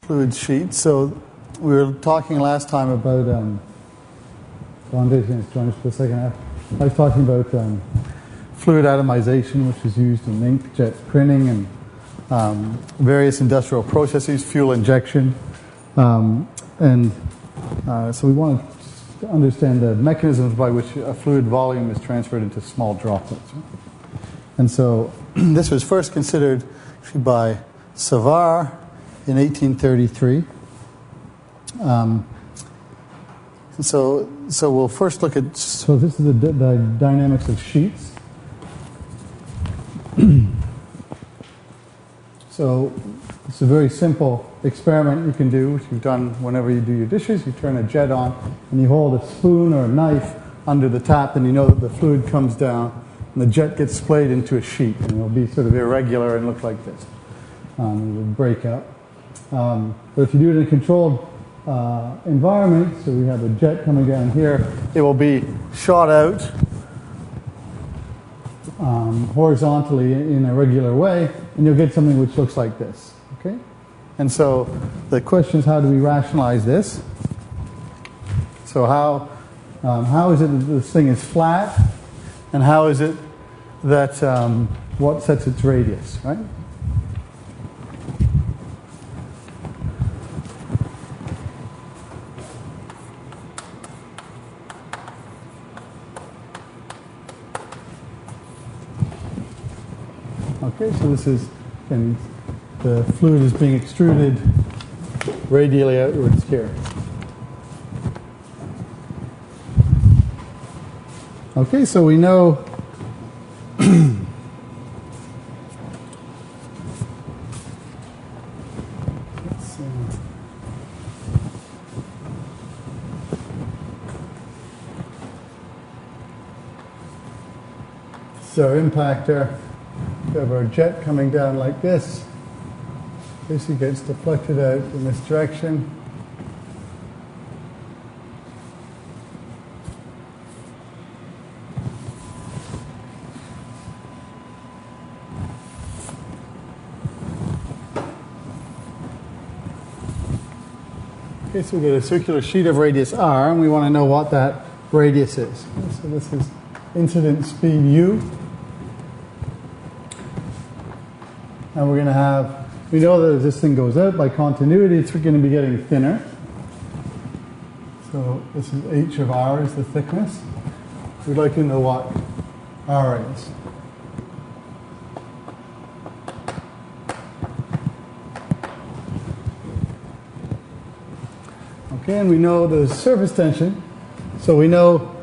fluid sheet. So we were talking last time about foundation. Join us for the second half. I was talking about fluid atomization, which is used in inkjet printing and various industrial processes, fuel injection, so we want to understand the mechanisms by which a fluid volume is transferred into small droplets. And so this was first considered by Savart in 1833. So we'll first look at... So this is the dynamics of sheets. So it's a very simple experiment you can do, which you've done whenever you do your dishes. You turn a jet on and you hold a spoon or a knife under the tap, and you know that the fluid comes down and the jet gets splayed into a sheet, and it'll be sort of irregular and look like this. It will break up. But if you do it in a controlled environment, so we have a jet coming down here, it will be shot out horizontally in a regular way, and you'll get something which looks like this. Okay? And so the question is, how do we rationalize this? So how is it that this thing is flat, and how is it that what sets its radius, right? Okay, so this is, and the fluid is being extruded radially outwards here. Okay, so we know so impactor. We have our jet coming down like this. Basically gets deflected out in this direction. Okay, so we get a circular sheet of radius r, and we want to know what that radius is. So this is incident speed u. And we're going to have, we know that as this thing goes out by continuity, it's going to be getting thinner. So this is h of r is the thickness. We'd like to know what r is. Okay, and we know the surface tension. So we know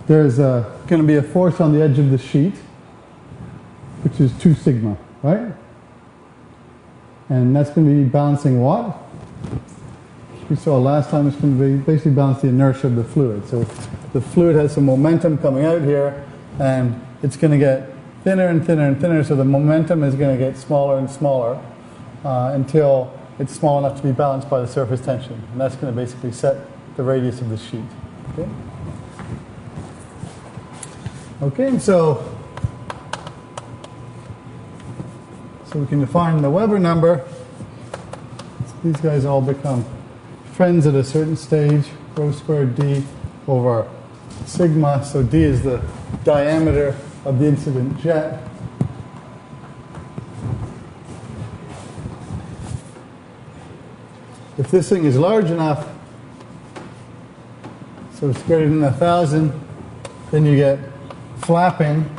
there's going to be a force on the edge of the sheet, which is 2 sigma. Right? And that's going to be balancing what? We saw last time it's going to be basically balance the inertia of the fluid. So the fluid has some momentum coming out here, and it's going to get thinner and thinner and thinner, so the momentum is going to get smaller and smaller until it's small enough to be balanced by the surface tension. And that's going to basically set the radius of the sheet. Okay? Okay, and so we can define the Weber number. So these guys all become friends at a certain stage. Rho squared d over sigma. So d is the diameter of the incident jet. If this thing is large enough, so it's greater than 1,000, then you get flapping.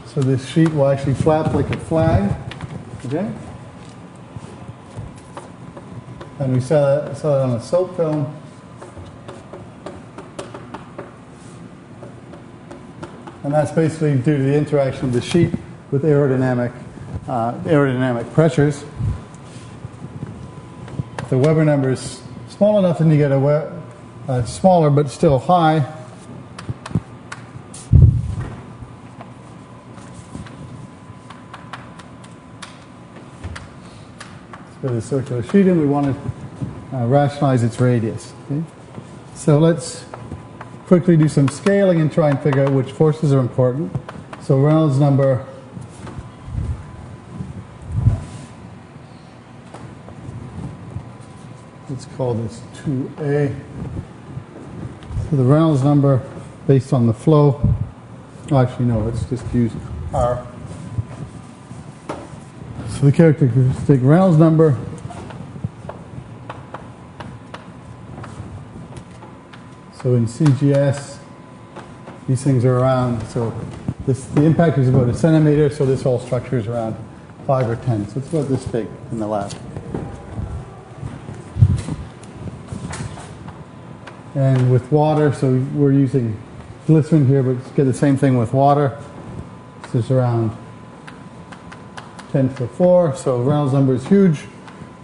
So this sheet will actually flap like a flag, okay? And we saw that on a soap film. And that's basically due to the interaction of the sheet with aerodynamic pressures. If the Weber number is small enough, then you get a smaller but still high. The circular sheet, and we want to rationalize its radius. Okay? So let's quickly do some scaling and try and figure out which forces are important. So Reynolds number let's call this 2A. So the Reynolds number based on the flow, actually no, let's just use R. So the characteristic Reynolds number so in CGS, these things are around, so the impact is about 1 centimeter, so this whole structure is around 5 or 10. So it's about this big in the lab. And with water, so we're using glycerin here, but get the same thing with water. This is around 10 to the 4, so Reynolds number is huge.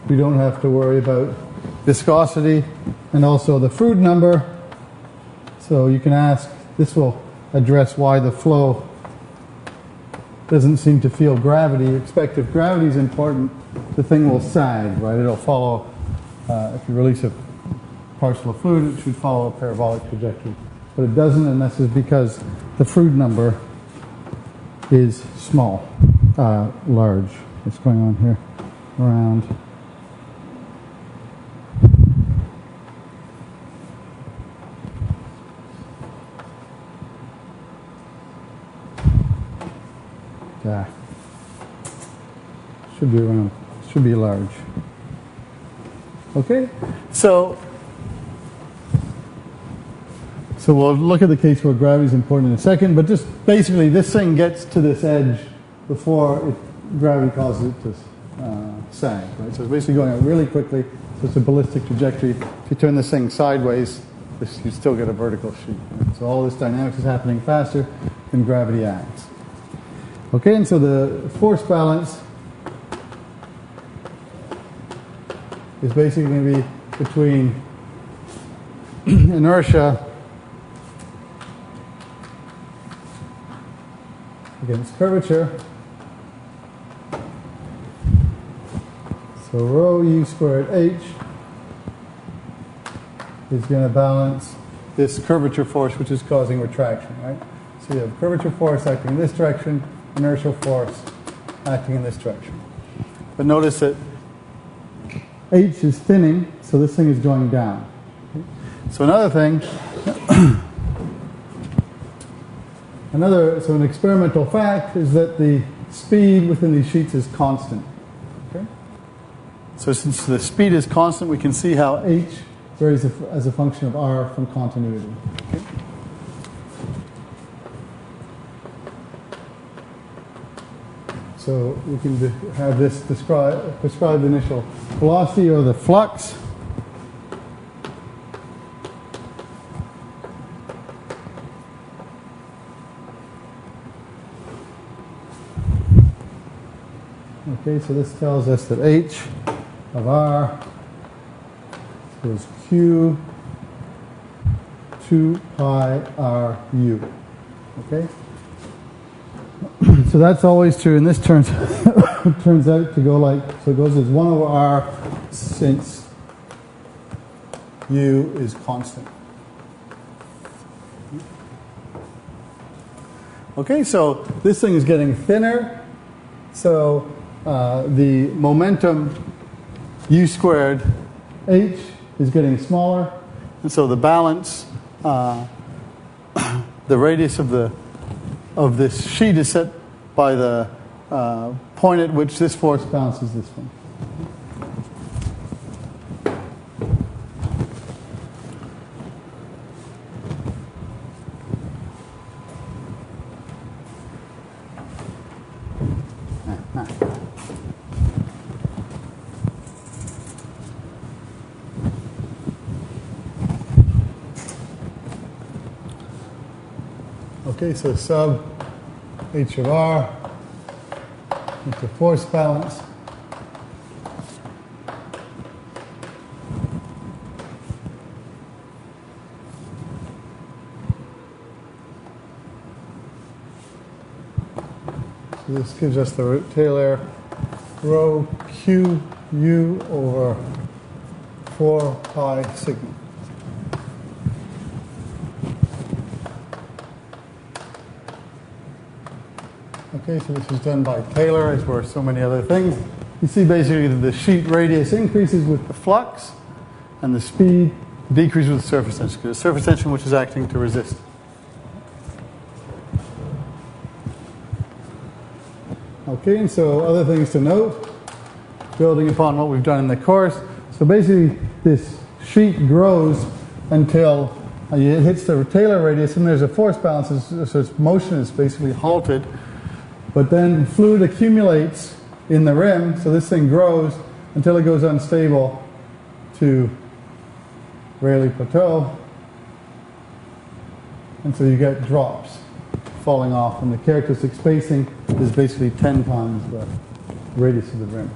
We don't have to worry about viscosity. And also the Froude number. So you can ask, this will address why the flow doesn't seem to feel gravity. You expect if gravity is important, the thing will sag, right? It'll follow, if you release a particle of fluid, it should follow a parabolic trajectory. But it doesn't, and this is because the Froude number is small, large. What's going on here? Around. Yeah. Should be around, should be large. Okay? So we'll look at the case where gravity is important in a second, but just basically this thing gets to this edge before gravity causes it to sag, right? So it's basically going out really quickly, so it's a ballistic trajectory. If you turn this thing sideways, you still get a vertical sheet. Right? So all this dynamics is happening faster than gravity acts. Okay, and so the force balance is basically going to be between inertia against curvature. So rho u squared h is going to balance this curvature force, which is causing retraction, right? So you have curvature force acting in this direction, inertial force acting in this direction. But notice that h is thinning, so this thing is going down. Okay? So another thing, so an experimental fact is that the speed within these sheets is constant. Okay? So since the speed is constant, we can see how h varies as a function of r from continuity. Okay? So we can have this prescribe the initial velocity or the flux. Okay, so this tells us that h of r is q 2 pi r u. Okay? So that's always true, and this turns out to go like, so it goes as 1 over r since u is constant. Okay, so this thing is getting thinner, so the momentum u squared h is getting smaller, and so the balance, the radius of this sheet is set by the point at which this force balances this one. Okay, so sub h of r into force balance. So this gives us the Taylor rho q u over 4 pi sigma. Okay, so this is done by Taylor, as were so many other things. You see basically that the sheet radius increases with the flux. and the speed decreases with the surface tension, because the surface tension which is acting to resist. Okay, and so other things to note, building upon what we've done in the course. So basically, this sheet grows until it hits the Taylor radius, and there's a force balance, so its motion is basically halted. But then fluid accumulates in the rim, so this thing grows until it goes unstable to Rayleigh plateau, and so you get drops falling off, and the characteristic spacing is basically 10 times the radius of the rim.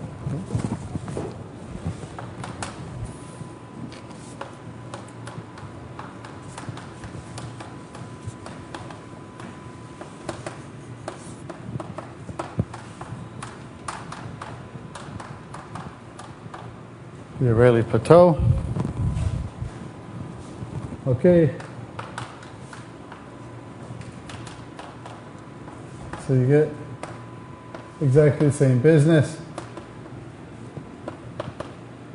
The Rayleigh plateau. Okay. So you get exactly the same business.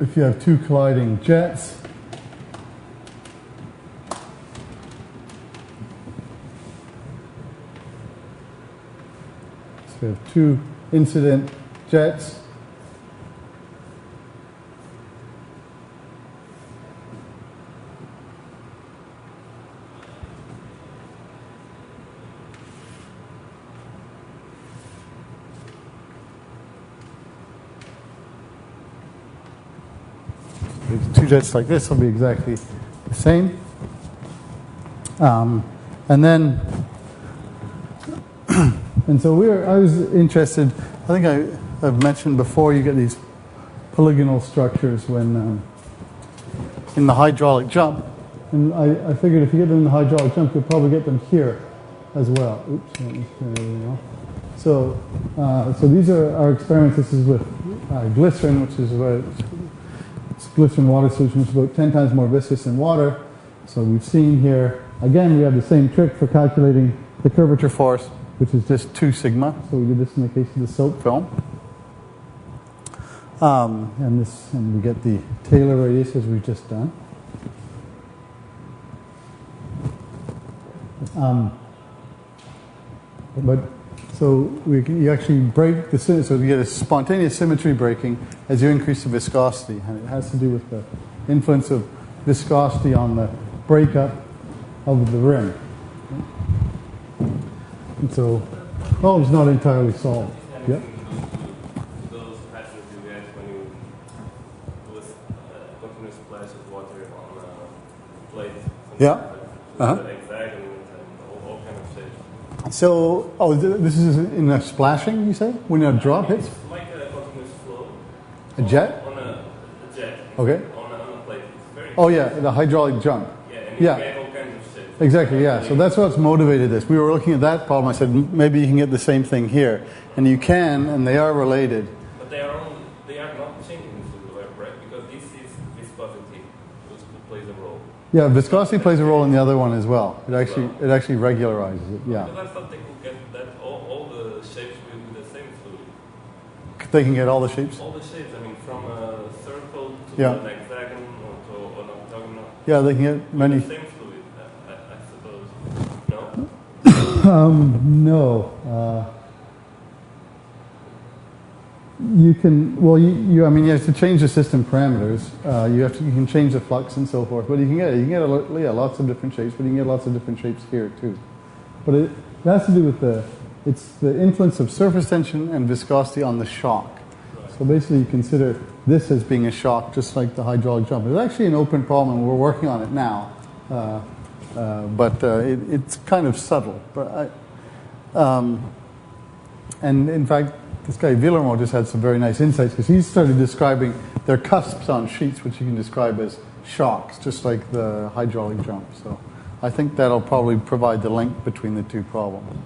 If you have two colliding jets, so you have two incident jets. Two jets like this will be exactly the same. And then, and so I was interested, I think I've mentioned before, you get these polygonal structures when in the hydraulic jump. And I figured if you get them in the hydraulic jump, you'll probably get them here as well. Oops, let me turn everything off. So these are our experiments. This is with glycerin, which is glycerin water solution, which is about 10 times more viscous than water. So we've seen here, again, we have the same trick for calculating the curvature force, which is just 2 sigma. So we did this in the case of the soap film. And we get the Taylor radius as we've just done. You actually break the symmetry, so you get a spontaneous symmetry breaking as you increase the viscosity, and it has to do with the influence of viscosity on the breakup of the rim. And so, it's not entirely solved. Yeah. Those patterns you get when you do a continuous splash of water on a plate. Yeah. So, this is in a splashing, you say? When a drop hits? It's like a continuous flow. A jet? On a jet. Okay. On a plate. It's very The hydraulic jump. Yeah, and you get all kinds of shapes. Exactly, yeah. So that's what's motivated this. We were looking at that problem. I said, maybe you can get the same thing here. And you can, and they are related. But they are not changing the fluid, right? Because this is viscosity, which plays a role. Yeah, viscosity plays a role in the other one as well. It actually regularizes it, yeah. Because I thought they could get that all the shapes with the same fluid. They can get all the shapes? All the shapes, I mean, from a circle to an hexagon or to an octagonal. Yeah, they can get many. The same fluid, I suppose. No? No. You can, you have to change the system parameters. You can change the flux and so forth. But you can get lots of different shapes. But you can get lots of different shapes here too. But it has to do with the influence of surface tension and viscosity on the shock. Right. So basically, you consider this as being a shock, just like the hydraulic jump. It's actually an open problem, and we're working on it now. But it's kind of subtle. But and in fact, this guy Villermo just had some very nice insights, because he started describing their cusps on sheets, which you can describe as shocks, just like the hydraulic jump. So I think that'll probably provide the link between the two problems.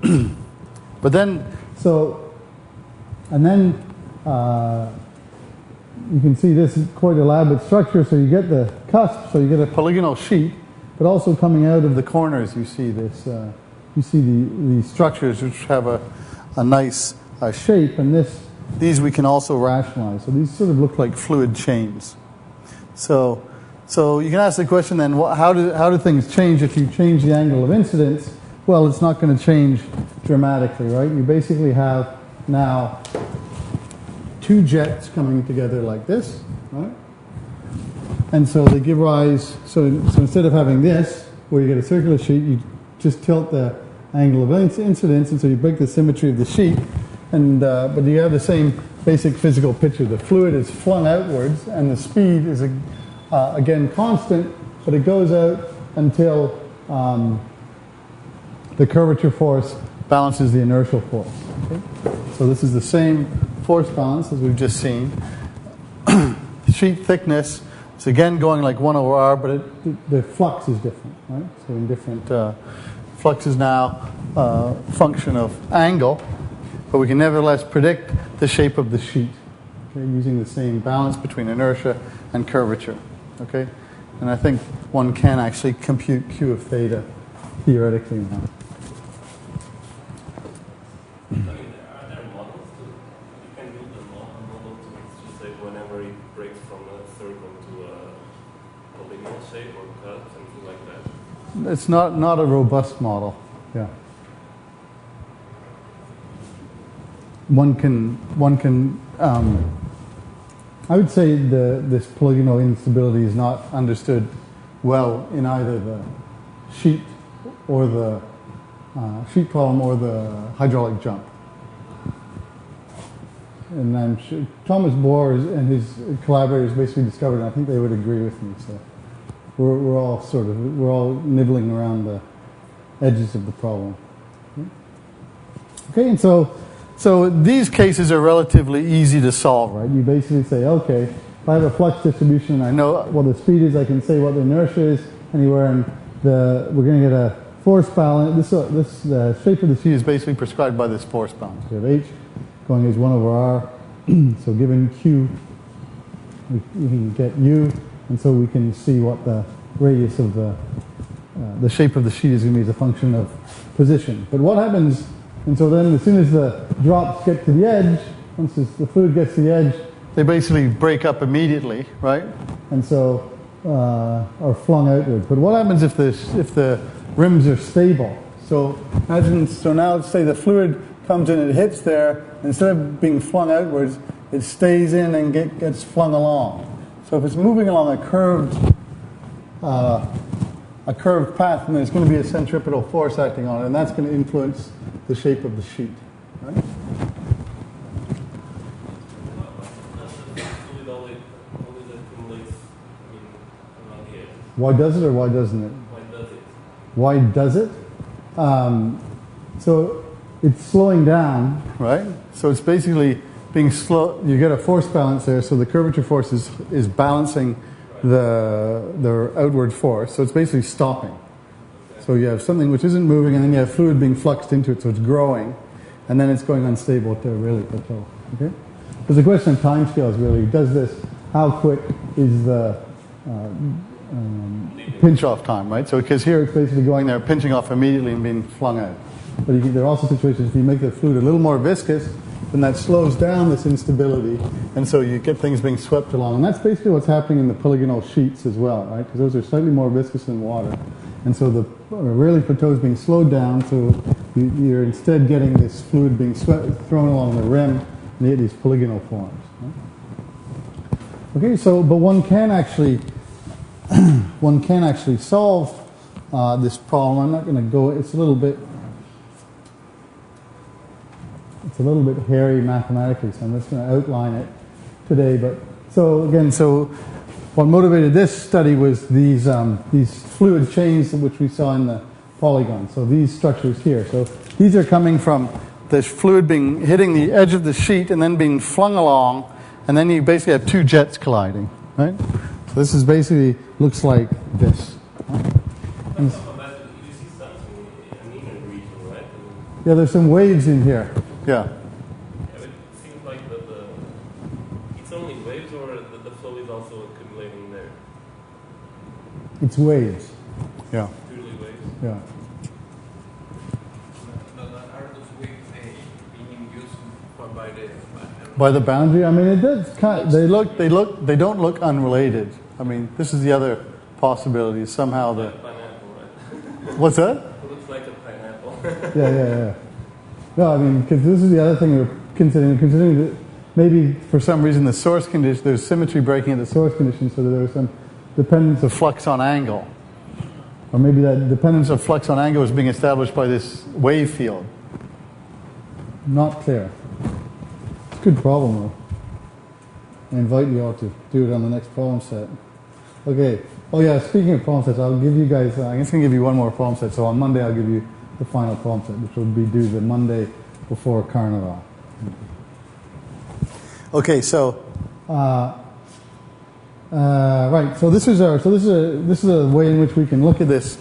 But then, you can see this is quite an elaborate structure. So you get the cusp, so you get a polygonal sheet, but also coming out of the corners, you see this. You see the structures which have a nice shape, and these we can also rationalize. So these sort of look like fluid chains. So you can ask the question then, how do things change if you change the angle of incidence? Well, it's not going to change dramatically, right? You basically have now two jets coming together like this, right? And so they give rise, so instead of having this, where you get a circular sheet, you just tilt the angle of incidence, and so you break the symmetry of the sheet, and but you have the same basic physical picture. The fluid is flung outwards, and the speed is again constant, but it goes out until the curvature force balances the inertial force. Okay? So this is the same force balance as we've just seen. Sheet thickness, it's again going like 1 over r, but the flux is different, right? So in different flux is now a function of angle, but we can nevertheless predict the shape of the sheet, okay, using the same balance between inertia and curvature. Okay, and I think one can actually compute q of theta theoretically now. I mean, are there models you can build a model to just say whenever it breaks from a circle to a polygonal shape or cut, something like that? It's not a robust model. Yeah. One can. I would say this polygonal instability is not understood well in either the sheet or the sheet column or the hydraulic jump. And I'm sure Thomas Bohr and his collaborators basically discovered, and I think they would agree with me. So we're all nibbling around the edges of the problem. Okay, and so these cases are relatively easy to solve, right? You basically say, okay, if I have a flux distribution and I know what the speed is, I can say what the inertia is anywhere, and we're going to get a force balance. The shape of the sheet is basically prescribed by this force balance. We have H going as 1 over r. So given Q, we can get U, and so we can see what the radius of the shape of the sheet is going to be as a function of position. But what happens? And so then as soon as the drops get to the edge, once the fluid gets to the edge, they basically break up immediately, right? And so are flung outward. But what happens if the rims are stable? So now let's say the fluid comes in, it hits there, instead of being flung outwards, it stays in and gets flung along. So if it's moving along a curved path, then there's going to be a centripetal force acting on it, and that's going to influence the shape of the sheet. Right? Why does it or why doesn't it? Why does it? So it's slowing down, right? So it's basically being slow. You get a force balance there, so the curvature force is balancing the outward force. So it's basically stopping. So you have something which isn't moving, and then you have fluid being fluxed into it, so it's growing, and then it's going unstable to really plateau. Okay? There's a question of time scales, really. Does this? How quick is the pinch-off time, right? So because here it's basically going there, pinching off immediately and being flung out. But there are also situations if you make the fluid a little more viscous, then that slows down this instability, and so you get things being swept along. And that's basically what's happening in the polygonal sheets as well, right? Because those are slightly more viscous than water. And so the Rayleigh plateau is being slowed down, so you're instead getting this fluid being thrown along the rim, and you get these polygonal forms. Right? Okay, so but one can actually solve this problem. I'm not going to go. It's a little bit hairy mathematically, so I'm just going to outline it today. But so what motivated this study was these fluid chains which we saw in the polygon. So these structures here. So these are coming from the fluid hitting the edge of the sheet and then being flung along, and then you basically have two jets colliding, right? So this is basically looks like this. Yeah, there's some waves in here. Yeah. It seems like it's only waves, or the flow is also accumulating there. It's waves. Yeah. Purely waves. Yeah. Are those waves being used by the boundary? I mean, it does. They don't look unrelated. I mean, this is the other possibility. Somehow the... Pineapple, right? What's that? It looks like a pineapple. Yeah. No, I mean, because this is the other thing we're considering that maybe for some reason the source condition, there's symmetry breaking at the source condition, so that there's some dependence of flux on angle. Or maybe that dependence of flux on angle is being established by this wave field. Not clear. It's a good problem, though. I invite you all to do it on the next problem set. Okay. Oh yeah, speaking of problem sets, I'll give you guys, I'm just going to give you one more problem set. So on Monday I'll give you the final problem set, which will be due the Monday before Carnival. Okay, so right. So this is a way in which we can look at this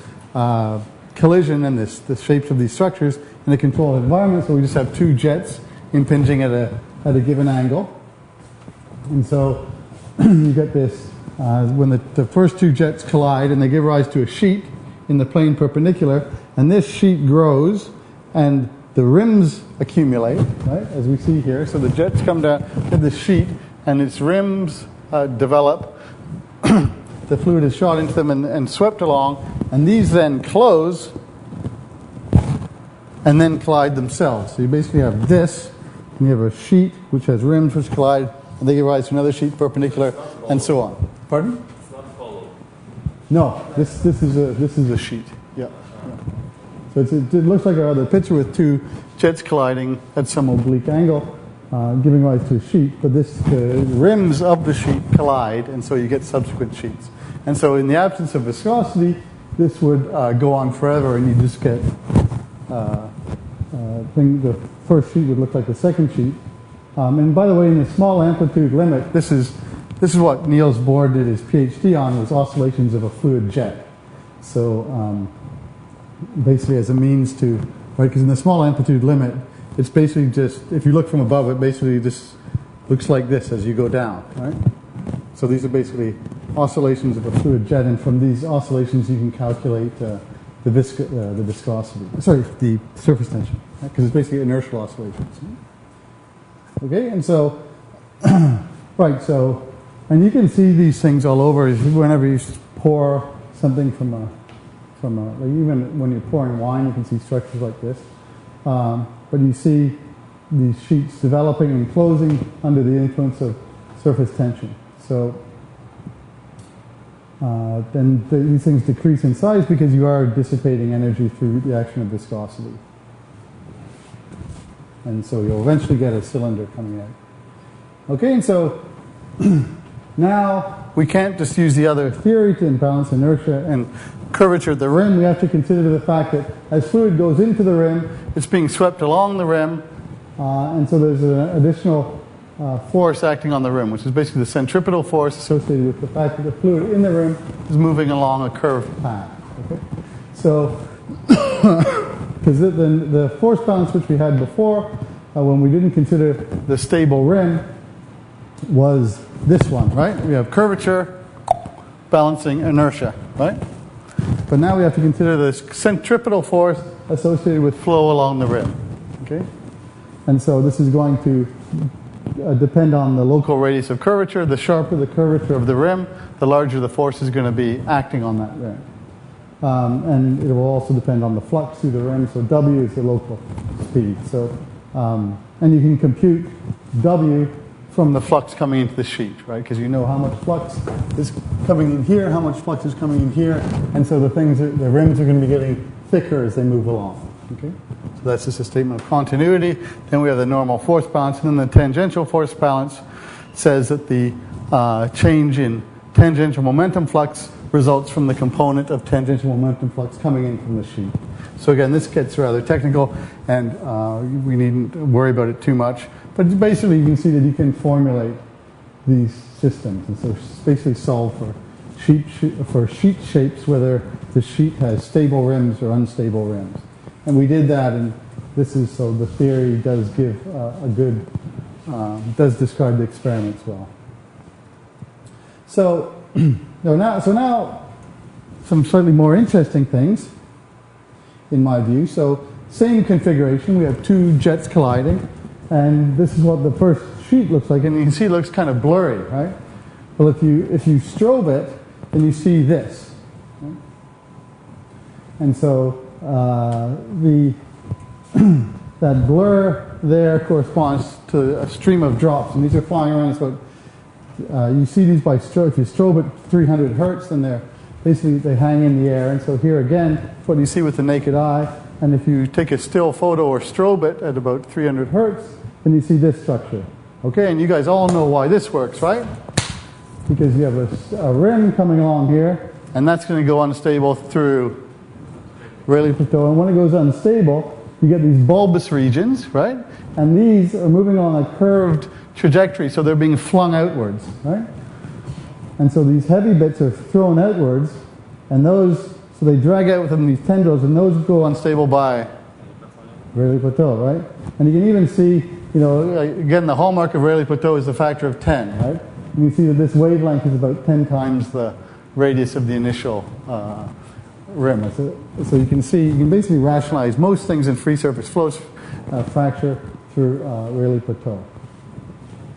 collision and the shapes of these structures in a controlled environment. So we just have two jets impinging at a given angle, and so you get this when the first two jets collide and they give rise to a sheet in the plane perpendicular, and this sheet grows and the rims accumulate, right, as we see here. So the jets come down to the sheet and its rims develop. The fluid is shot into them and swept along, and these then close and then collide themselves. So you basically have this, and you have a sheet which has rims which collide, and they give rise to another sheet perpendicular, and so on. Pardon? It's not hollow. No, this is a sheet. Yeah. So it looks like our other picture with two jets colliding at some oblique angle, giving rise to a sheet. But the rims of the sheet collide, and so you get subsequent sheets. And so in the absence of viscosity, this would go on forever, and you just get the first sheet would look like the second sheet. And by the way, in the small amplitude limit, this is what Niels Bohr did his PhD on, was oscillations of a fluid jet. So basically as a means to, right, because in the small amplitude limit, it's basically just, if you look from above, it basically just looks like this as you go down, right? So these are basically oscillations of a fluid jet, and from these oscillations you can calculate the viscosity, the surface tension, because right? It's basically inertial oscillations. Okay, and so, right, so, and you can see these things all over whenever you pour something from a like even when you're pouring wine, you can see structures like this. But you see these sheets developing and closing under the influence of surface tension. So then these things decrease in size because you are dissipating energy through the action of viscosity. And so you'll eventually get a cylinder coming out. Okay, and so now we can't just use the other theory to balance inertia and curvature of the rim. We have to consider the fact that as fluid goes into the rim, it's being swept along the rim, and so there's an additional force acting on the rim, which is basically the centripetal force associated with the fact that the fluid in the rim is moving along a curved path. Okay? So, because the force balance which we had before, when we didn't consider the stable rim, was this one, right? We have curvature balancing inertia, right? But now we have to consider the centripetal force associated with flow along the rim. Okay? And so this is going to depend on the local radius of curvature. The sharper the curvature of the rim, the larger the force is going to be acting on that rim. And it will also depend on the flux through the rim. So W is the local speed. So, and you can compute W from the flux coming into the sheet, right? Because you know how much flux is coming in here, how much flux is coming in here, and so the rims are going to be getting thicker as they move along. Okay, so that's just a statement of continuity. Then we have the normal force balance, and then the tangential force balance says that the change in tangential momentum flux results from the component of tangential momentum flux coming in from the sheet. So again, this gets rather technical, and we needn't worry about it too much. But basically, you can see that you can formulate these systems, and so basically solve for sheet shapes, whether the sheet has stable rims or unstable rims. And we did that, and this is so the theory does give does describe the experiments well. So now some slightly more interesting things, in my view. So same configuration, we have two jets colliding. And this is what the first sheet looks like. And you can see it looks kind of blurry, right? Well, if you strobe it, then you see this. Right? And so that blur there corresponds to a stream of drops, and these are flying around. So you see these by strobe. If you strobe at 300 hertz, then they hang in the air. And so here again, what you see with the naked eye. And if you take a still photo or strobe it at about 300 hertz, then you see this structure. Okay, and you guys all know why this works, right? Because you have a rim coming along here, and that's going to go unstable through Rayleigh plateau. And when it goes unstable, you get these bulbous regions, right? And these are moving along a curved trajectory, so they're being flung outwards, right? And so these heavy bits are thrown outwards, and so they drag out with them these tendrils, and those go unstable by Rayleigh plateau, right? And you can even see, again, the hallmark of Rayleigh plateau is the factor of 10, right? And you see that this wavelength is about 10 times the radius of the initial rim. So you can basically rationalize most things in free surface flow fracture through Rayleigh plateau.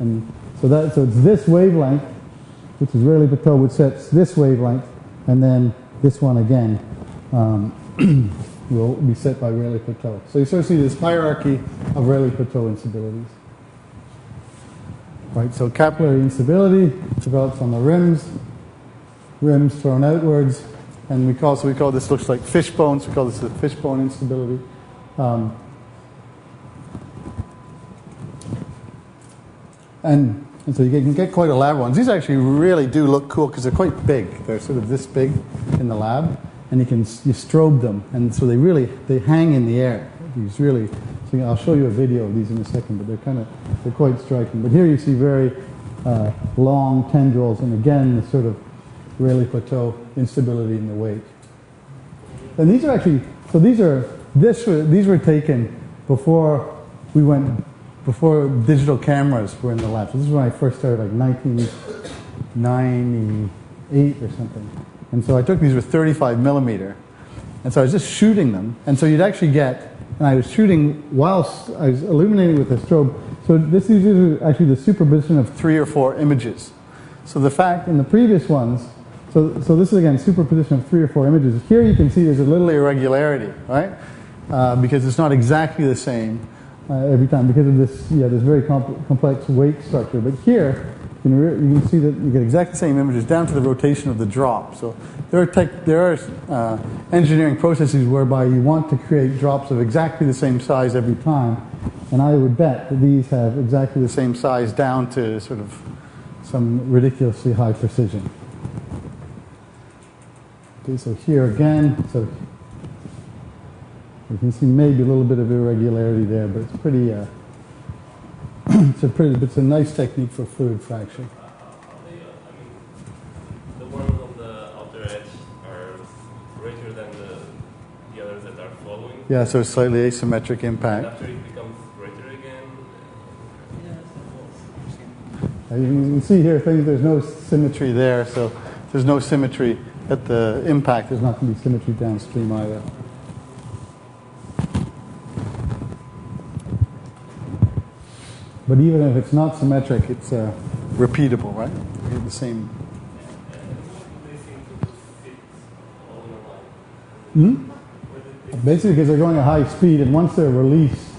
And so it's this wavelength, which is Rayleigh plateau, which sets this wavelength, and then this one again will be set by Rayleigh plateau. So you sort of see this hierarchy of Rayleigh plateau instabilities. Right, so capillary instability develops on the rims thrown outwards, and we call this, looks like fishbones, we call this the fishbone instability. And so you can get quite elaborate ones. These actually really do look cool because they're quite big. They're sort of this big in the lab, and you strobe them, and so they hang in the air. These really, so I'll show you a video of these in a second, but they're quite striking. But here you see very long tendrils, and again the sort of Rayleigh plateau instability in the wake. And these are actually, so these were taken before digital cameras were in the lab. So this is when I first started, like 1998 or something. And so I took these with 35 millimeter. And so I was just shooting them. And so you'd actually get, and I was shooting whilst I was illuminating with a strobe. So this is actually the superposition of 3 or 4 images. So the fact in the previous ones, so this is again superposition of 3 or 4 images. Here you can see there's a little irregularity, right? Because it's not exactly the same every time because of this very complex wake structure. But here you can see that you get exactly the same images down to the rotation of the drop. So there are engineering processes whereby you want to create drops of exactly the same size every time, and I would bet that these have exactly the same size down to sort of some ridiculously high precision. Okay, so here again, so you can see maybe a little bit of irregularity there, but it's pretty. It's a nice technique for fluid fraction. The ones on the outer edge are greater than the others that are following. Yeah, so it's slightly asymmetric impact. And after it becomes greater again. You can see here there's no symmetry there, so there's no symmetry at the impact. There's not going to be symmetry downstream either. But even if it's not symmetric, it's repeatable, right? You get the same. Basically, because they're going at high speed, and once they're released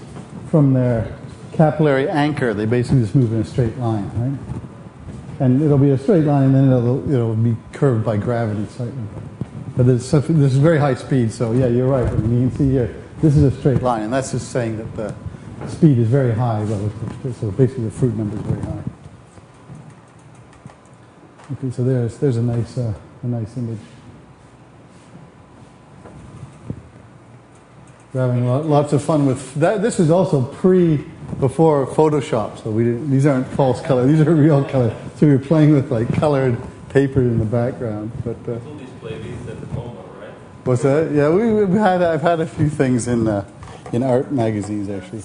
from their capillary anchor, they basically just move in a straight line, right? And it'll be a straight line, and then it'll be curved by gravity slightly. But this is very high speed, so yeah, you're right. I mean, you can see here, this is a straight line, and that's just saying that the speed is very high relative to, so basically the fruit number is very high. Okay, so there's a nice image. We're having lots of fun with that. This is also before Photoshop, so these aren't false color; these are real color. So we were playing with like colored paper in the background. But We'll display these at the moment, right? what's that? Yeah, I've had a few things in art magazines actually.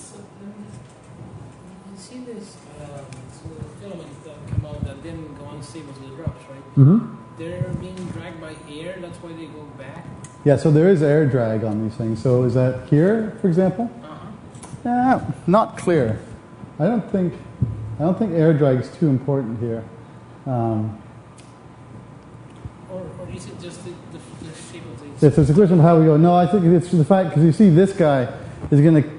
Mm-hmm. They're being dragged by air, that's why they go back? Yeah, so there is air drag on these things. So is that here, for example? Yeah, not clear. I don't think air drag is too important here. or is it just the shape of the Yes, it's a question of how we go. No, I think it's the fact, because you see this guy is going to,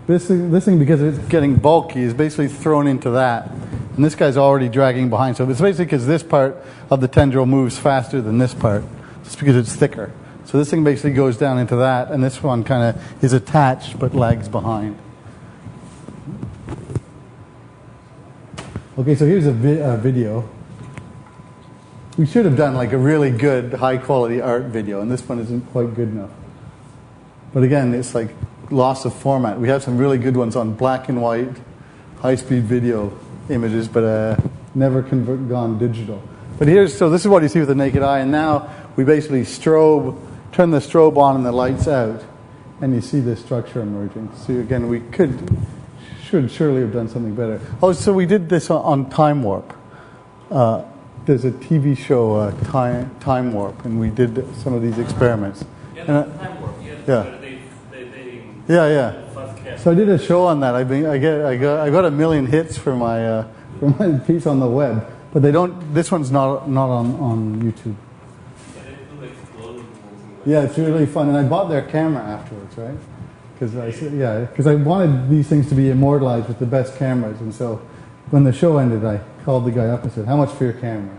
this thing, because it's getting bulky, is basically thrown into that. And this guy's already dragging behind. So it's basically because this part of the tendril moves faster than this part, just because it's thicker. So this thing basically goes down into that, and this one kind of is attached but lags behind. Okay, so here's a video. We should have done like a really good, high-quality art video, and this one isn't quite good enough. But again, it's like loss of format. We have some really good ones on black and white, high-speed video images, but never gone digital. But so this is what you see with the naked eye, and now we basically turn the strobe on and the lights out, and you see this structure emerging. So again, we should surely have done something better. Oh, so we did this on Time Warp. There's a TV show, Time Warp, and we did some of these experiments. Yeah, that's Time Warp. Yeah. Yeah. So I did a show on that. I got 1 million hits for my piece on the web, but they don't. This one's not on YouTube. Yeah, it's really fun, and I bought their camera afterwards, right? Because I wanted these things to be immortalized with the best cameras, and so when the show ended, I called the guy up and said, "How much for your camera?"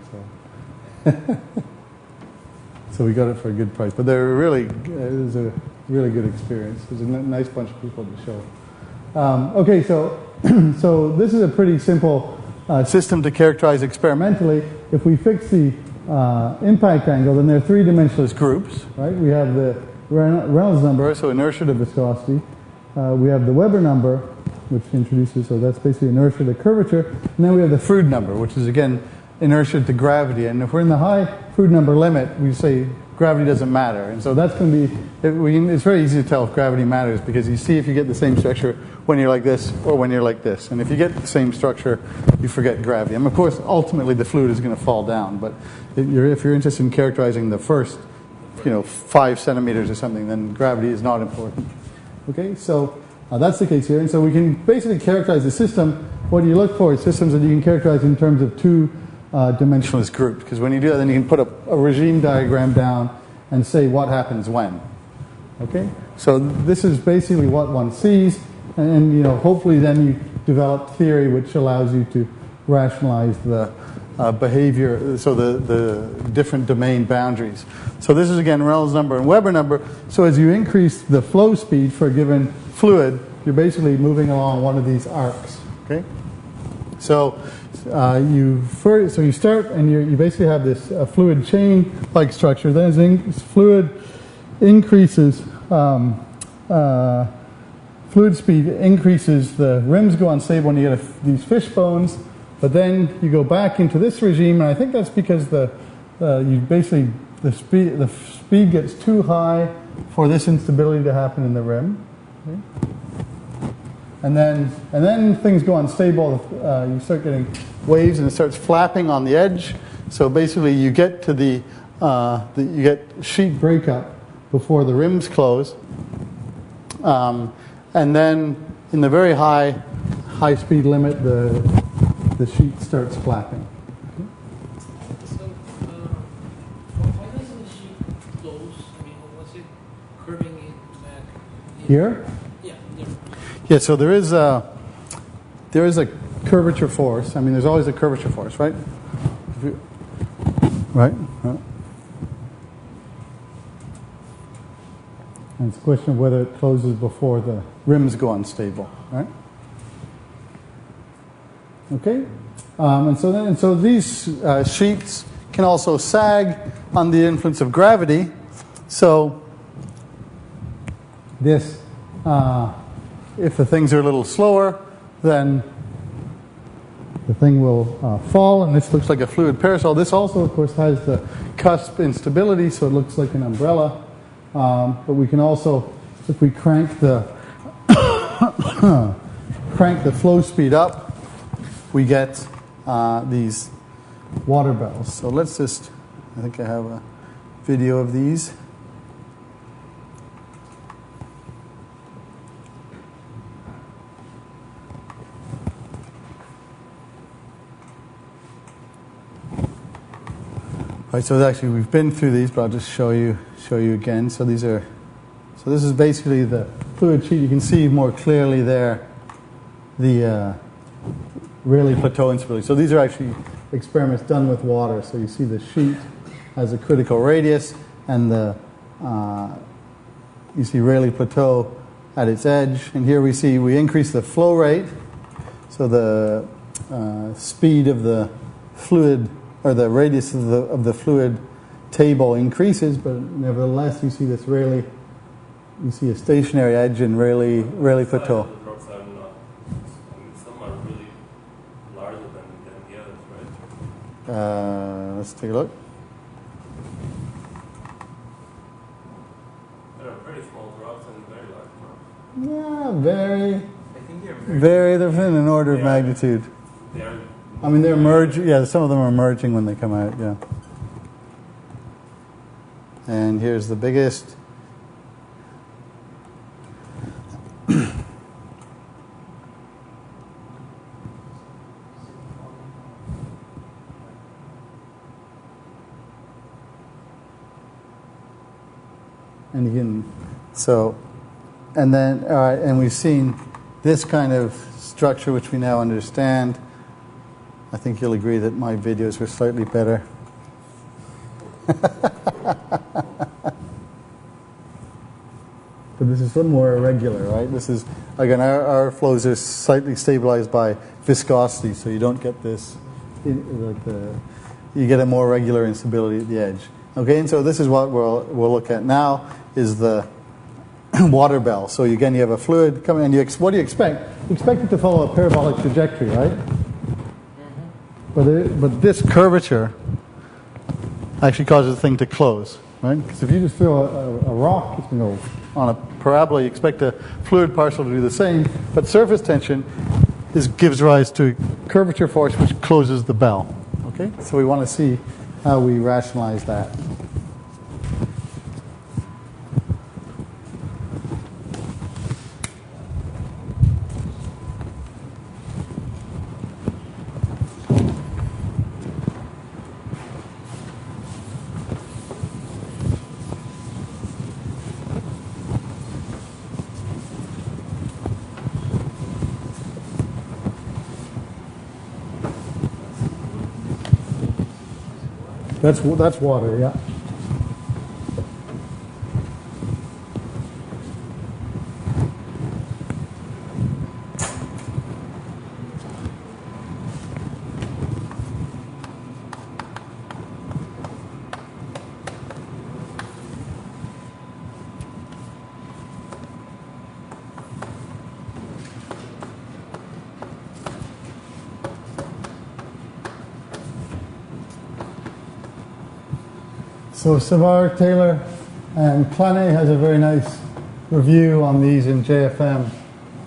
So we got it for a good price, but it was a really good experience. It was a nice bunch of people to show. Okay, so this is a pretty simple system to characterize experimentally. If we fix the impact angle, then there are three-dimensionless groups, right? We have the Reynolds number, so inertia to viscosity. We have the Weber number, which introduces, so that's basically inertia to curvature. And then we have the Froude number, which is, again, inertia to gravity. And if we're in the high Froude number limit, we say gravity doesn't matter. And so that's going to be, it's very easy to tell if gravity matters, because you see if you get the same structure when you're like this or when you're like this. And if you get the same structure, you forget gravity. And of course, ultimately, the fluid is going to fall down. But if you're interested in characterizing the first, 5 centimeters or something, then gravity is not important. Okay, so that's the case here. And so we can basically characterize the system. What you look for is systems that you can characterize in terms of two-dimensionless groups. Because when you do that, then you can put a regime diagram down and say what happens when. Okay, so this is basically what one sees. And hopefully then you develop theory which allows you to rationalize the behavior, so the different domain boundaries. So this is, again, Reynolds number and Weber number. So as you increase the flow speed for a given fluid, you're basically moving along one of these arcs. Okay. So you start and you basically have this fluid chain-like structure. Then as fluid increases, fluid speed increases. The rims go unstable when you get these fish bones. But then you go back into this regime, and I think that's because the speed gets too high for this instability to happen in the rim. Okay? And then things go unstable. You start getting waves, and it starts flapping on the edge. So basically, you get to you get sheet breakup before the rims close, and then in the very high speed limit, the sheet starts flapping. So, why doesn't the sheet close? I mean, what's it curving it back? Here? Yeah, there. Yeah, so there is a curvature force. I mean, there's always a curvature force, right? Right? And it's a question of whether it closes before the rims go unstable, right? Okay, and so these sheets can also sag on the influence of gravity. So this, if the things are a little slower, then the thing will fall, and this looks like a fluid parasol. This also, of course, has the cusp instability, so it looks like an umbrella. But we can also, if we crank the flow speed up, we get these water bells. So let's just, I think I have a video of these. Right, so actually we've been through these, but I'll just show you again. So these are, so this is basically the fluid sheet. You can see more clearly there the Rayleigh plateau instability. So these are actually experiments done with water. So you see the sheet has a critical radius, and the you see Rayleigh plateau at its edge. And here we see we increase the flow rate, so the speed of the fluid, or the radius of the fluid table increases, but nevertheless you see this Rayleigh, you see a stationary edge in Rayleigh plateau. The drops are not, I mean, some are really larger than the others, right? Let's take a look. There are very small drops and very large drops. Yeah, very, I think they're they're within an order of magnitude. They are. I mean, they're merging. Yeah, some of them are merging when they come out. Yeah. And here's the biggest. And again, so, and then, all right, and we've seen this kind of structure, which we now understand. I think you'll agree that my videos were slightly better. But this is a little more irregular, right? This is, again, our flows are slightly stabilized by viscosity, so you don't get this, you get a more regular instability at the edge. Okay, and so this is what we'll look at now, is the water bell. So again, you have a fluid coming, and what do you expect? You expect it to follow a parabolic trajectory, right? But this curvature actually causes the thing to close, right? Because if you just throw a rock, it's going to go on a parabola. You expect the fluid partial to do the same, but surface tension gives rise to a curvature force which closes the bell. Okay, so we want to see how we rationalize that. That's water, yeah. So Savard, Taylor, and Claney has a very nice review on these in JFM. I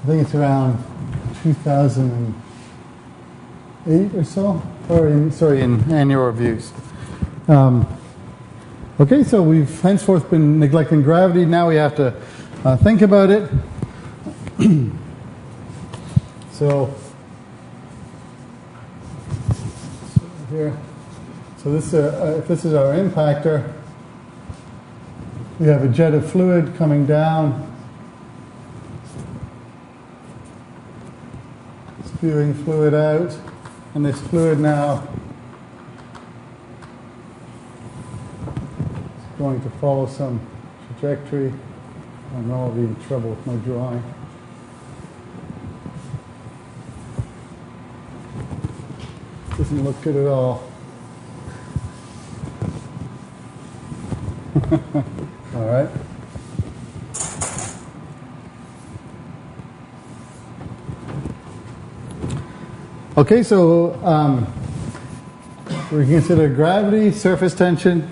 think it's around 2008 or so, or in annual reviews. Okay, so we've henceforth been neglecting gravity. Now we have to think about it. So here. So this, if this is our impactor, we have a jet of fluid coming down, spewing fluid out, and this fluid now is going to follow some trajectory. I know I'll be in trouble with my drawing. Doesn't look good at all. All right. Okay, so we consider gravity, surface tension.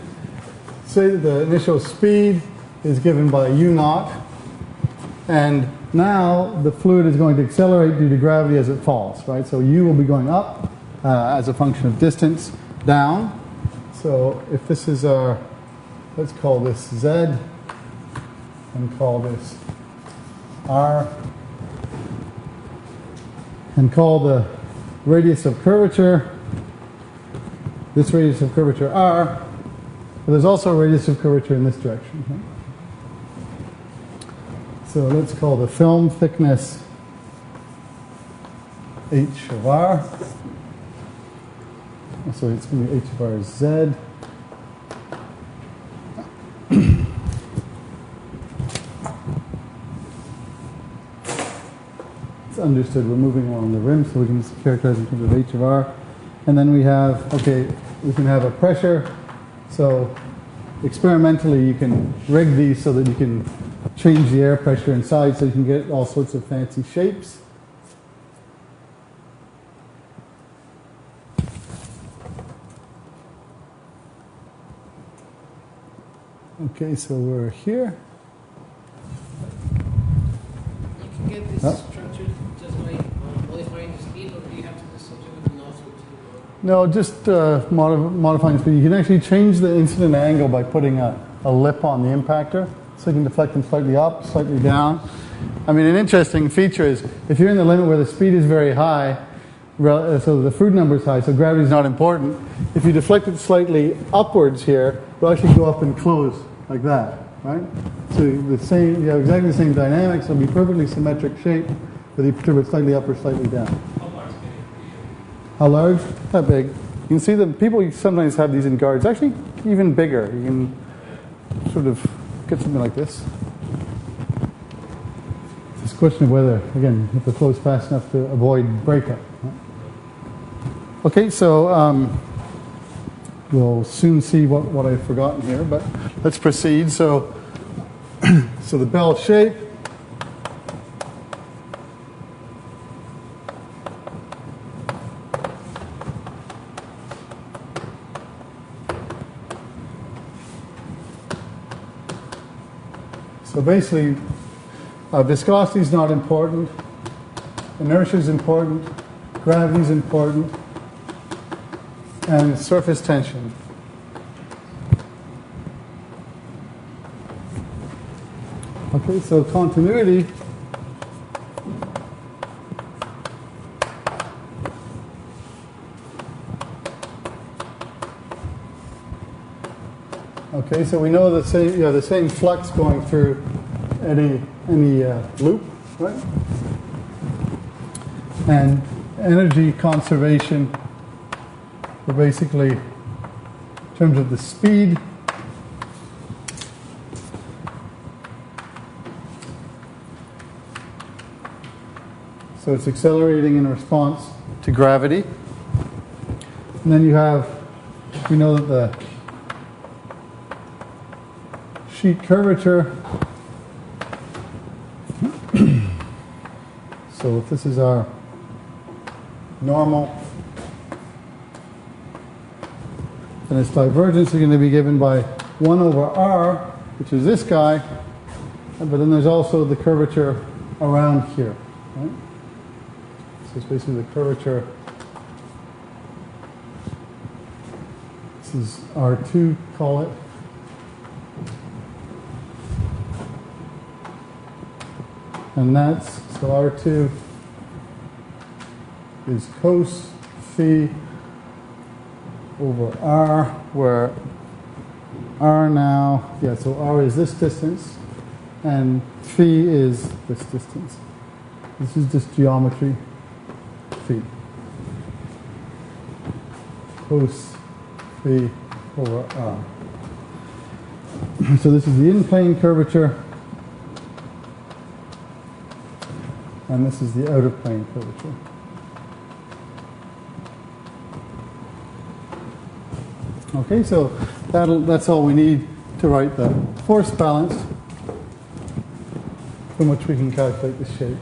Say that the initial speed is given by u naught, and now the fluid is going to accelerate due to gravity as it falls, right? So u will be going up as a function of distance, down. So if this is our, let's call this Z, and call this R, and call the radius of curvature, this radius of curvature R, But there's also a radius of curvature in this direction. Right? So let's call the film thickness h of r. So it's going to be h of r is z. It's understood we're moving along the rim, so we can just characterize in terms of h of r. And then we have, okay, we can have a pressure. So experimentally you can rig these so that you can change the air pressure inside so you can get all sorts of fancy shapes. Okay, so we're here. You can get this structure just by modifying the speed, or do you have to do something with the nozzle too? No, just modifying the speed. You can actually change the incident angle by putting a lip on the impactor, so you can deflect them slightly up, slightly down. I mean, an interesting feature is if you're in the limit where the speed is very high, so the Froude number is high, so gravity is not important. If you deflect it slightly upwards here, it'll actually go up and close like that, right? So the same, you have exactly the same dynamics. It'll be perfectly symmetric shape, whether you perturb it slightly up or slightly down. How large can it be? How large? That big. You can see that people sometimes have these in guards. Actually, even bigger. You can sort of get something like this. It's just a question of whether, again, if the flow is fast enough to avoid breakup. Right? Okay, so we'll soon see what I've forgotten here, but let's proceed. So, so the bell shape. So basically, viscosity is not important, inertia is important, gravity is important, and surface tension. Okay, so continuity. Okay, so we know the same flux going through any loop, right? And energy conservation, we're basically in terms of the speed. So it's accelerating in response to gravity. And then we know that the sheet curvature. So if this is our normal, then its divergence is going to be given by 1 over r, which is this guy, but then there's also the curvature around here. Right? So it's basically the curvature. This is R2, call it. And that's, so R2 is cos phi over r, where r now, so r is this distance, and phi is this distance. This is just geometry, phi. Cos phi over r. So this is the in-plane curvature, and this is the out-of-plane curvature. Okay, so that's all we need to write the force balance from which we can calculate the shape.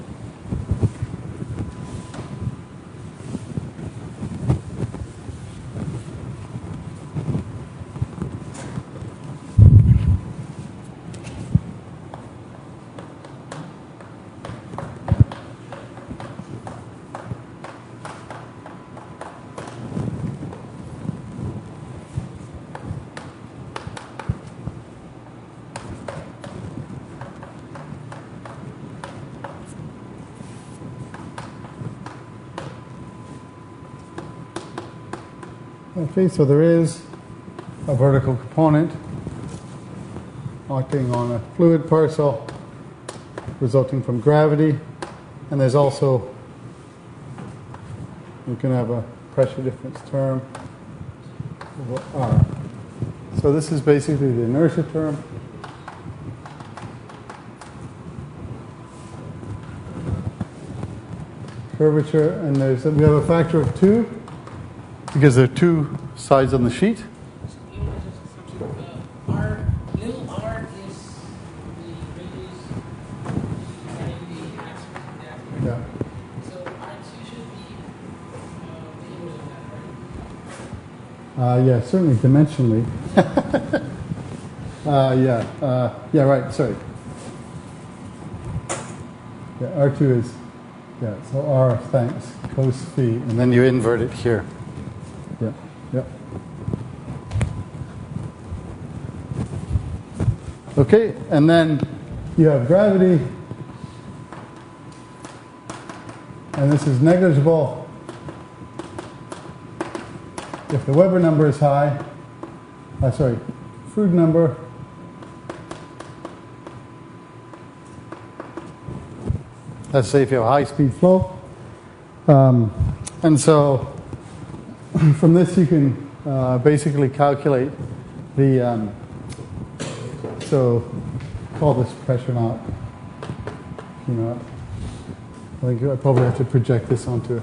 Okay, so there is a vertical component acting on a fluid parcel resulting from gravity, and there's also, you can have a pressure difference term over R. So this is basically the inertia term. Curvature, and we have a factor of 2 because there are 2 sides on the sheet. Little r is the radius and the axis of the actor. Yeah. So R2 should be the inverse of that, right? Yeah, certainly dimensionally. Yeah, right, sorry. Yeah, R2 is, yeah, so R, thanks, cos phi, and then you invert it here. Yeah, yeah. Okay, and then you have gravity, and this is negligible if the Weber number is high, Froude number, let's say if you have a high-speed flow. And so from this you can basically calculate the, so call this pressure knot, P naught. I think I probably have to project this onto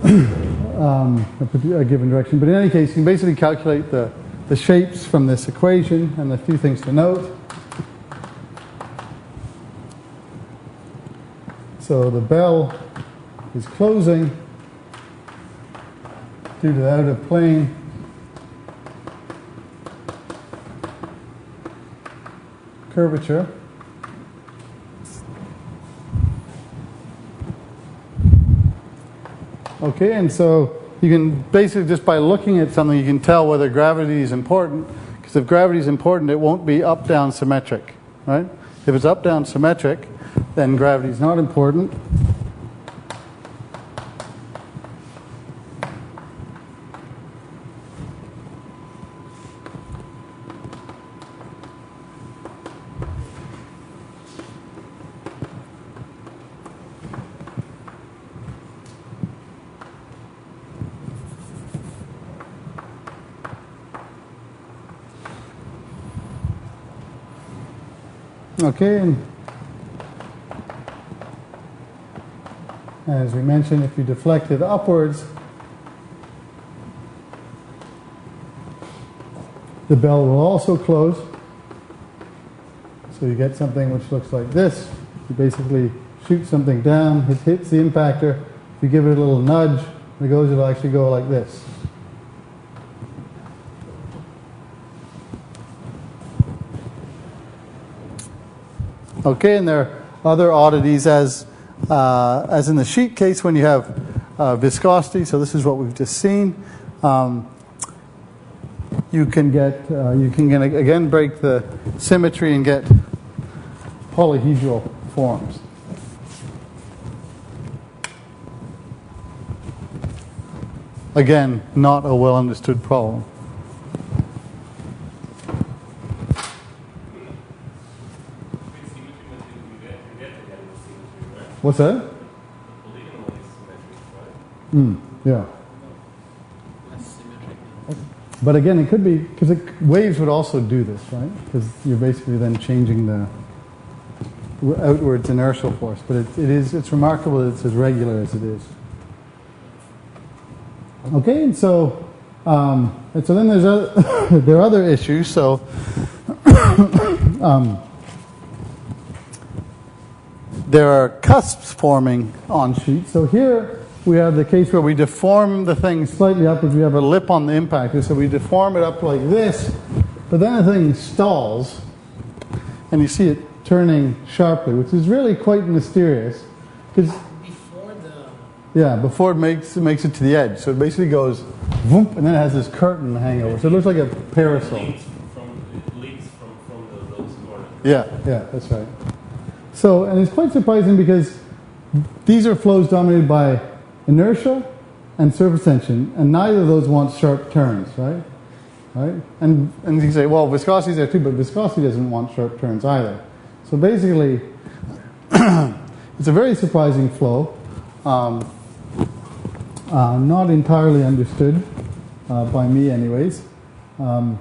a given direction. But in any case, you can basically calculate the shapes from this equation, and a few things to note. So the bell is closing due to the out of plane curvature. Okay, and so you can basically, just by looking at something, you can tell whether gravity is important, because if gravity is important, it won't be up-down symmetric, right? If it's up-down symmetric, then gravity is not important. Okay, and as we mentioned, if you deflect it upwards, the bell will also close. So you get something which looks like this. You basically shoot something down, it hits the impactor. If you give it a little nudge, it'll actually go like this. Okay, and there are other oddities as in the sheet case when you have viscosity. So this is what we've just seen. You can again break the symmetry and get polyhedral forms. Again, not a well understood problem. What's that? Yeah. But again, it could be, because waves would also do this, right? Because you're basically then changing the outwards inertial force. But it's remarkable that it's as regular as it is. Okay, and so then there are other issues. So there are cusps forming on sheets. So here we have the case where we deform the thing slightly upwards. We have a lip on the impactor, so we deform it up like this. But then the thing stalls, and you see it turning sharply, which is really quite mysterious. Before it makes it to the edge. So it basically goes, whoop, and then it has this curtain hangover. So it looks like a parasol. It leaks from those corners. Yeah, that's right. So, and it's quite surprising because these are flows dominated by inertia, and surface tension, and neither of those want sharp turns, right? Right? And you say, well, viscosity is there too, but viscosity doesn't want sharp turns either. So basically, it's a very surprising flow, not entirely understood by me, anyways, and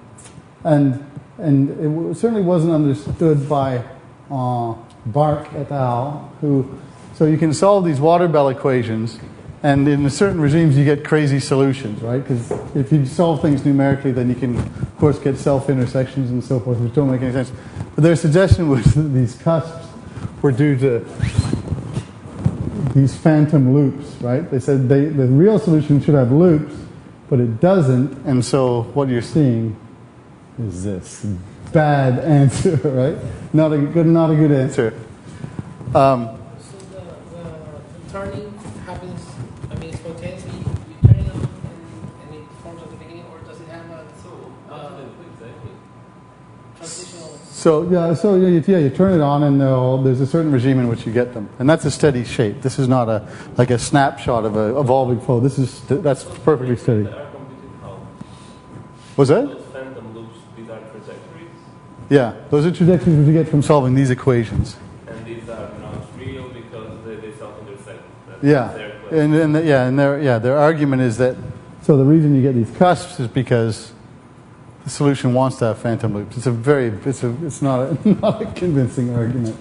it certainly wasn't understood by Bark et al. So you can solve these water bell equations, and in certain regimes you get crazy solutions, right? Because if you solve things numerically, then you can, of course, get self-intersections and so forth, which don't make any sense. But their suggestion was that these cusps were due to these phantom loops, right? They said the real solution should have loops, but it doesn't, and so what you're seeing is this bad answer, right? Not a good answer. So the turning happens, I mean, spontaneously, you turn it on and it forms at the beginning, or does it have a transitional? So you turn it on, and there's a certain regime in which you get them, and that's a steady shape. This is not like a snapshot of an evolving flow. That's perfectly steady. They are completed how? Was that? Those phantom loops, these are trajectories, Yeah, those are trajectories which you get from solving these equations. and these are not real because they self-intersect. Yeah, their claim. their argument is that so the reason you get these cusps is because the solution wants to have phantom loops. It's not a convincing argument.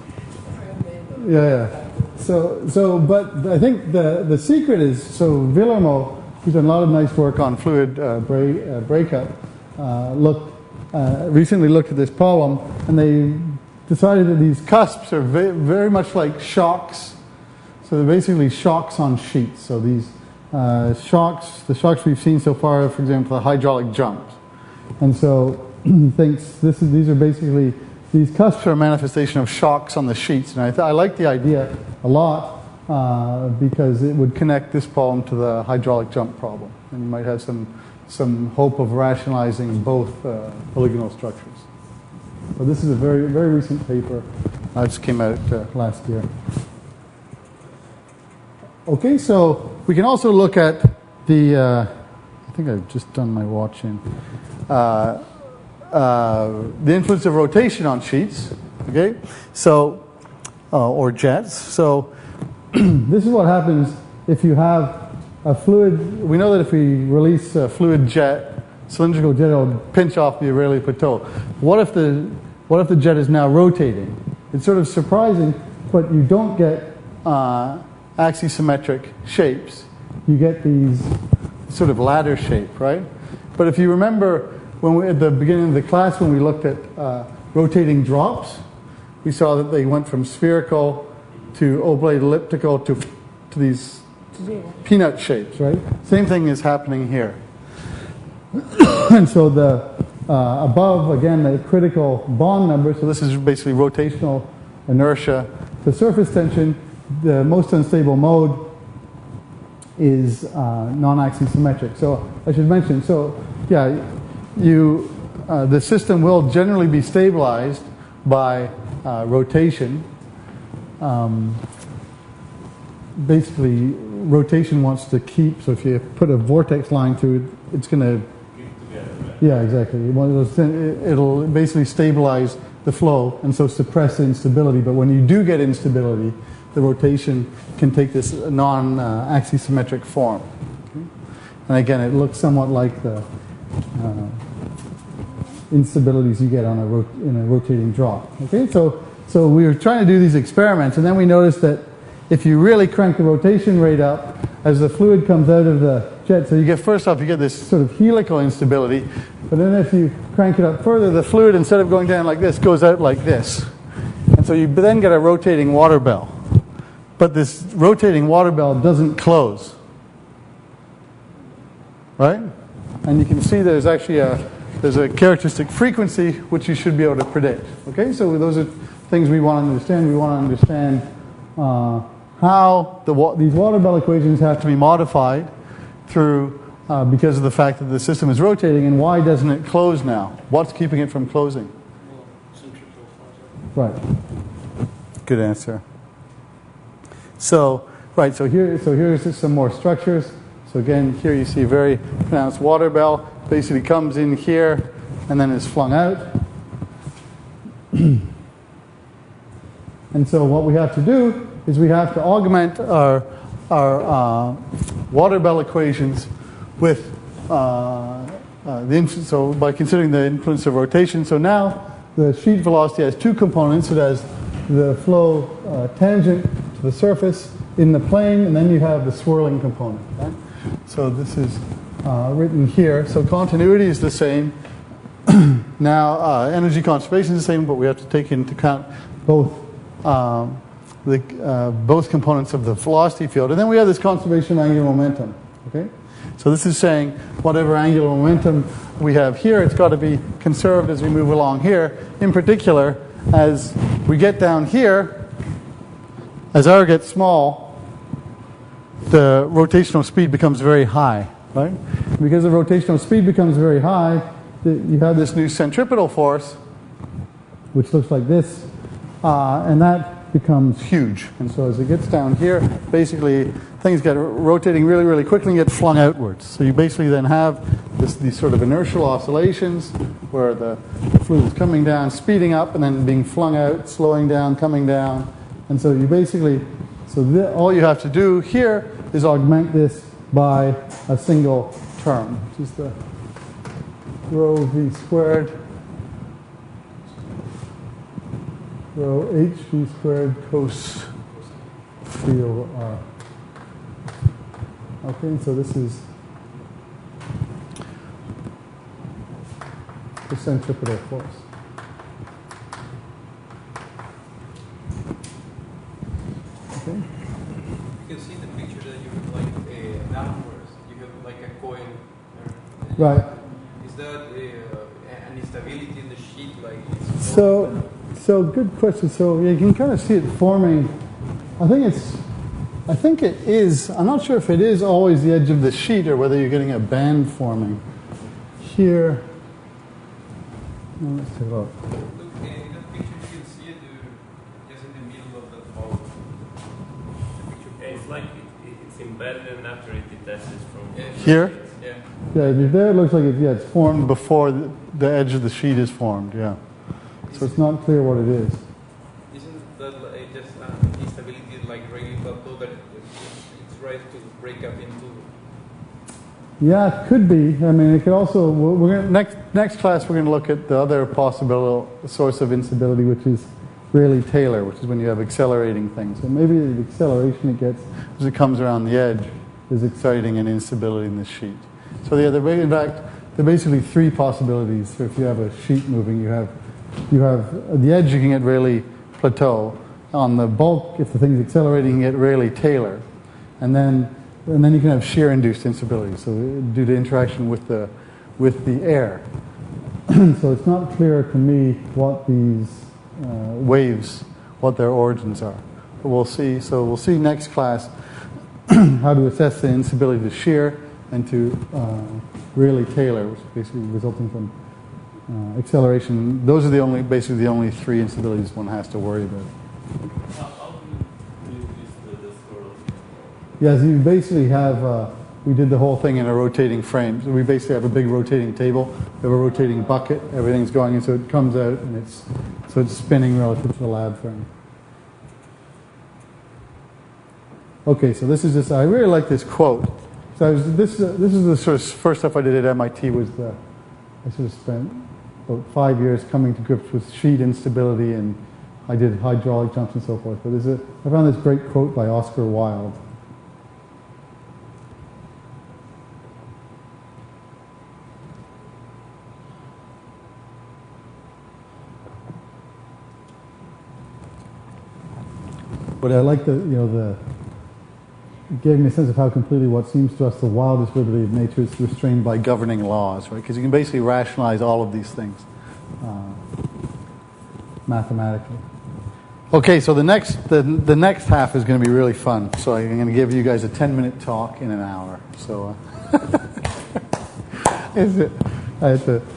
Yeah. So, but I think the secret is, so Villermo, who's done a lot of nice work on fluid breakup, recently looked at this problem, and they decided that these cusps are very much like shocks. So they're basically shocks on sheets. So these the shocks we've seen so far, for example, the hydraulic jumps. And so he thinks these cusps are a manifestation of shocks on the sheets. And I like the idea a lot because it would connect this problem to the hydraulic jump problem. And you might have some hope of rationalizing both polygonal structures. So this is a very, very recent paper. It just came out last year. Okay, so we can also look at the... I think I've just done my watch in. The influence of rotation on sheets, okay? So, or jets. So, this is what happens if you have a fluid. We know that if we release a fluid jet, cylindrical jet, it'll pinch off the Aurelia plateau. What if the jet is now rotating? It's sort of surprising, but you don't get axisymmetric shapes. You get these sort of ladder shape, right? But if you remember at the beginning of the class when we looked at rotating drops, we saw that they went from spherical to oblate elliptical to these peanut shapes, right? Same thing is happening here. And so the above, again, the critical bond number, so this is basically rotational inertia. The surface tension, the most unstable mode, is non-axisymmetric. So I should mention, the system will generally be stabilized by rotation. Basically, rotation wants to keep, so if you put a vortex line through it, it's going to... Yeah, exactly. It'll basically stabilize the flow and so suppress the instability. But when you do get instability, the rotation can take this non-axisymmetric form. Okay? And again, it looks somewhat like the instabilities you get on in a rotating drop. Okay, so we were trying to do these experiments, and then we noticed that if you really crank the rotation rate up as the fluid comes out of the jet, so you get this sort of helical instability, but then if you crank it up further, the fluid, instead of going down like this, goes out like this. And so you then get a rotating water bell. But this rotating water bell doesn't close. Right? And you can see there's actually there's a characteristic frequency which you should be able to predict. Okay, so those are things we want to understand. We want to understand how these water bell equations have to be modified through because of the fact that the system is rotating, and why doesn't it close now? What's keeping it from closing? Right. Good answer. So here's some more structures. So again, here you see a very pronounced water bell. Basically comes in here and then is flung out. And so what we have to do is we have to augment our water bell equations with so by considering the influence of rotation. So now the sheet velocity has two components. It has the flow tangent to the surface in the plane, and then you have the swirling component. Right? So this is written here. So continuity is the same. Now energy conservation is the same, but we have to take into account both both components of the velocity field. And then we have this conservation of angular momentum. Okay? So this is saying whatever angular momentum we have here, it's got to be conserved as we move along here. In particular, as we get down here, as r gets small, the rotational speed becomes very high. Right? Because the rotational speed becomes very high, you have this new centripetal force, which looks like this, and that becomes huge. And so as it gets down here, basically things get rotating really, really quickly and get flung outwards. So you basically then have these sort of inertial oscillations where the fluid is coming down, speeding up, and then being flung out, slowing down, coming down. And so you basically, all you have to do here is augment this by a single term, which is the rho v squared, rho h v squared cos phi over r. Okay, so this is the centripetal force. Okay. You can see in the picture that you have like downwards. You have like a coil. Right. Is that an instability in the sheet? Like So good question. So you can kind of see it forming. I think it is. I'm not sure if it is always the edge of the sheet or whether you're getting a band forming here. Let's take a look. Look, in that picture you can see it just in the middle of the ball. It's like it's embedded and after it detaches from Here? Yeah. Yeah, there it looks like it's formed before the edge of the sheet is formed. Yeah. So it's not clear what it is. Isn't that like just instability like really plateau that it's right to break up into? Yeah, it could be. I mean, it could also. We're gonna, next class we're going to look at the other possible source of instability, which is Rayleigh-Taylor, which is when you have accelerating things. So maybe the acceleration it gets as it comes around the edge is exciting an instability in the sheet. So in fact, there are basically three possibilities. So if you have a sheet moving, you have the edge, you can get Rayleigh plateau. On the bulk, if the thing's accelerating, you get Rayleigh-Taylor. And then you can have shear-induced instability, so due to interaction with the air. So it's not clear to me what these waves, what their origins are. But we'll see. So we'll see next class how to assess the instability to shear and to Rayleigh-Taylor, which is basically resulting from acceleration. Those are basically the only three instabilities one has to worry about. How do you use the swirl? Yes, you basically have, we did the whole thing in a rotating frame. So we basically have a big rotating table, we have a rotating bucket, everything's going in, so it comes out and it's spinning relative to the lab frame. Okay, so this is just, I really like this quote. So this is the sort of first stuff I did at MIT was I sort of spent about 5 years coming to grips with sheet instability, and I did hydraulic jumps and so forth. But I found this great quote by Oscar Wilde. But I like it gave me a sense of how completely what seems to us the wildest liberty of nature is restrained by governing laws, right? Because you can basically rationalize all of these things mathematically. Okay, so the next half is going to be really fun. So I'm going to give you guys a 10-minute talk in an hour. So I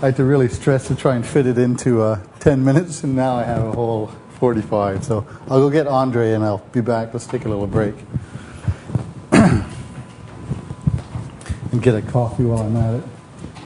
had to really stress to try and fit it into 10 minutes, and now I have a whole 45. So I'll go get Andre, and I'll be back. Let's take a little break. get a coffee while I'm at it.